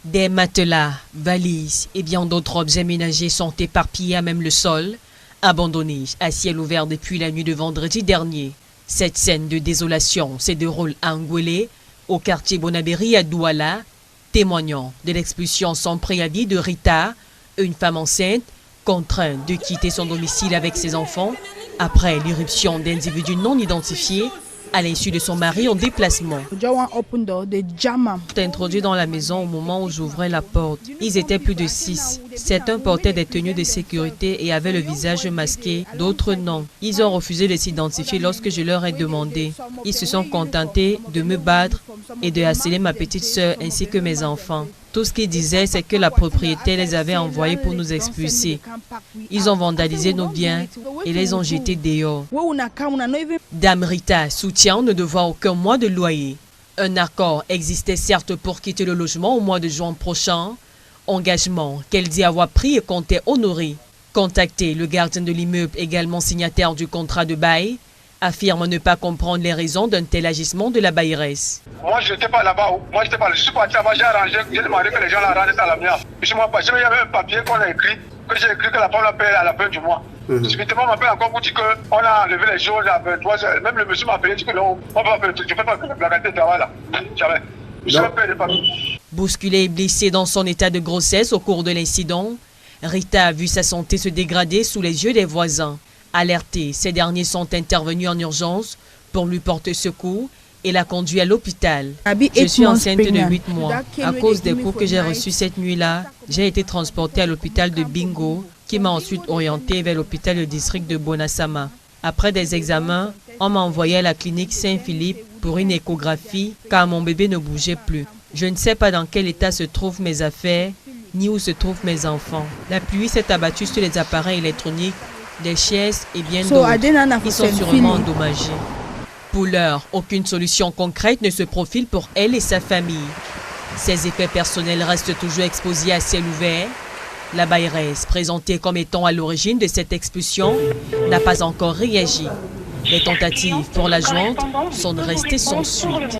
Des matelas, valises et bien d'autres objets ménagers sont éparpillés à même le sol, abandonnés à ciel ouvert depuis la nuit de vendredi dernier. Cette scène de désolation se déroule à Ngwele, au quartier Bonabéry à Douala, témoignant de l'expulsion sans préavis de Rita, une femme enceinte contrainte de quitter son domicile avec ses enfants après l'irruption d'individus non identifiés à l'insu de son mari en déplacement. Introduit dans la maison au moment où j'ouvrais la porte. Ils étaient plus de 6. Certains portaient des tenues de sécurité et avaient le visage masqué, d'autres non. Ils ont refusé de s'identifier lorsque je leur ai demandé. Ils se sont contentés de me battre et de harceler ma petite sœur ainsi que mes enfants. Tout ce qu'ils disaient, c'est que la propriétaire les avait envoyés pour nous expulser. Ils ont vandalisé nos biens et les ont jetés dehors. Dame Rita soutient ne devoir aucun mois de loyer. Un accord existait certes pour quitter le logement au mois de juin prochain. Engagement qu'elle dit avoir pris et comptait honorer. Contacté, le gardien de l'immeuble, également signataire du contrat de bail, affirme ne pas comprendre les raisons d'un tel agissement de la bailleresse. Moi, je n'étais pas là-bas. Moi, je suis parti là-bas, j'ai arrangé, j'ai demandé que les gens l'arrangent à la mienne. Puis moi, il y avait un papier qu'on a écrit, que j'ai écrit que la femme l'appelle à la fin du mois. Subitement, on m'appelle encore pour dire qu'on a enlevé les choses à 23 heures. Même le monsieur m'a appelé, dit que non, on va appeler, je ne fais pas la qualité de travail là. Jamais. Je suis appelé de famille. Bousculé et blessé dans son état de grossesse au cours de l'incident, Rita a vu sa santé se dégrader sous les yeux des voisins. Alertés, ces derniers sont intervenus en urgence pour lui porter secours et la conduit à l'hôpital. Je suis enceinte de 8 mois. À cause des coups que j'ai reçus cette nuit-là, j'ai été transportée à l'hôpital de Bingo, qui m'a ensuite orientée vers l'hôpital de district de Bonasama. Après des examens, on m'a envoyé à la clinique Saint-Philippe pour une échographie car mon bébé ne bougeait plus. Je ne sais pas dans quel état se trouvent mes affaires, ni où se trouvent mes enfants. La pluie s'est abattue sur les appareils électroniques, des chaises et bien d'autres. Ils sont sûrement endommagés. Pour l'heure, aucune solution concrète ne se profile pour elle et sa famille. Ses effets personnels restent toujours exposés à ciel ouvert. La bailleresse, présentée comme étant à l'origine de cette expulsion, n'a pas encore réagi. Les tentatives pour la joindre sont restées sans suite.